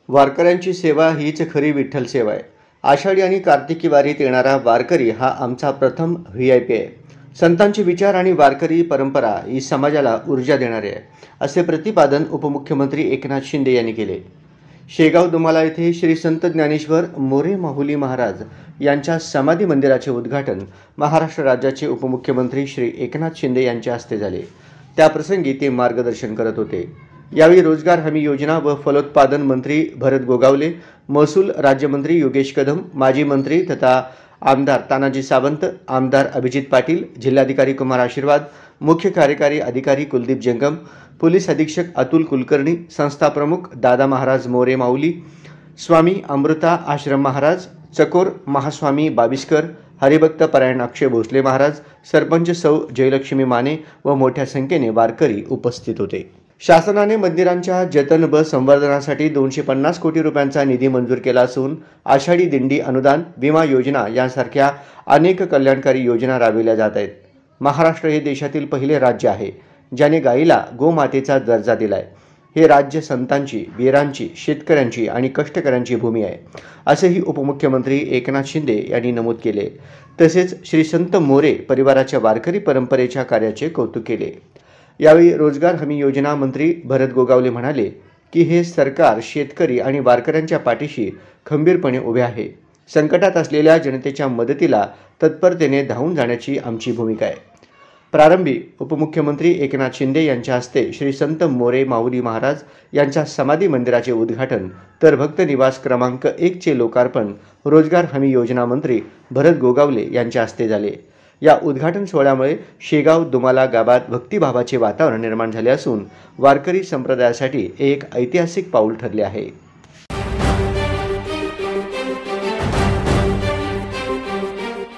वारकऱ्यांची सेवा हीच खरी विठ्ठल सेवा आहे. आषाढी आणि कार्तिकी वारीत येणारा वारकरी हा आमचा प्रथम VIP आहे. संतांचे विचार आणि वारकरी परंपरा ही समाजाला ऊर्जा देणारी आहे, असे प्रतिपादन उपमुख्यमंत्री एकनाथ शिंदे यांनी केले. शेगाव दुमाला येथे श्री संत ज्ञानेश्वर मोरे माहुली महाराज यांच्या समाधी मंदिराचे उद्घाटन महाराष्ट्र राज्याचे उपमुख्यमंत्री श्री एकनाथ शिंदे यांच्या हस्ते झाले. त्याप्रसंगी ते मार्गदर्शन करत होते. यावेळी रोजगार हमी योजना व फलोत्पादन मंत्री भरत गोगावले, महसूल राज्यमंत्री योगेश कदम, माजी मंत्री तथा आमदार तानाजी सावंत, आमदार अभिजित पाटील, जिल्हाधिकारी कुमार आशीर्वाद, मुख्य कार्यकारी अधिकारी कुलदीप जंगम, पोलीस अधीक्षक अतुल कुलकर्णी, संस्था प्रमुख दादा महाराज मोरे माऊली, स्वामी अमृता आश्रम महाराज, चकोर महास्वामी बाविस्कर, हरिभक्त परायण अक्षय भोसले महाराज, सरपंच सौ जयलक्ष्मी माने व मोठ्या संख्येने वारकरी उपस्थित होते. शासनाने मंदिरांच्या जतन व संवर्धनासाठी 250 कोटी रुपयांचा निधी मंजूर केला असून आषाढी दिंडी अनुदान, विमा योजना यांसारख्या अनेक कल्याणकारी योजना राबविल्या जात आहेत. महाराष्ट्र हे देशातील पहिले राज्य आहे ज्याने गायीला गोमातेचा दर्जा दिलाय. हे राज्य संतांची, वीरांची, शेतकऱ्यांची आणि कष्टकऱ्यांची भूमी आहे, असेही उपमुख्यमंत्री एकनाथ शिंदे यांनी नमूद केले. तसेच श्री संत मोरे परिवाराच्या वारकरी परंपरेच्या कार्याचे कौतुक केले. यावेळी रोजगार हमी योजना मंत्री भरत गोगावले म्हणाले की हे सरकार शेतकरी आणि वारकऱ्यांच्या पाठीशी खंबीरपणे उभे आहे. संकटात असलेल्या जनतेच्या मदतीला तत्परतेने धावून जाण्याची आमची भूमिका आहे. प्रारंभी उपमुख्यमंत्री एकनाथ शिंदे यांच्या हस्ते श्री संत मोरे माऊली महाराज यांच्या समाधी मंदिराचे उद्घाटन तर भक्त निवास क्रमांक 1 चे लोकार्पण रोजगार हमी योजना मंत्री भरत गोगावले यांच्या हस्ते झाले. या उद्घाटन सोहळ्यामुळे शेगाव दुमाला गावात भक्तिभावाचे वातावरण निर्माण झाले असून वारकरी संप्रदायासाठी एक ऐतिहासिक पाऊल ठरले आहे.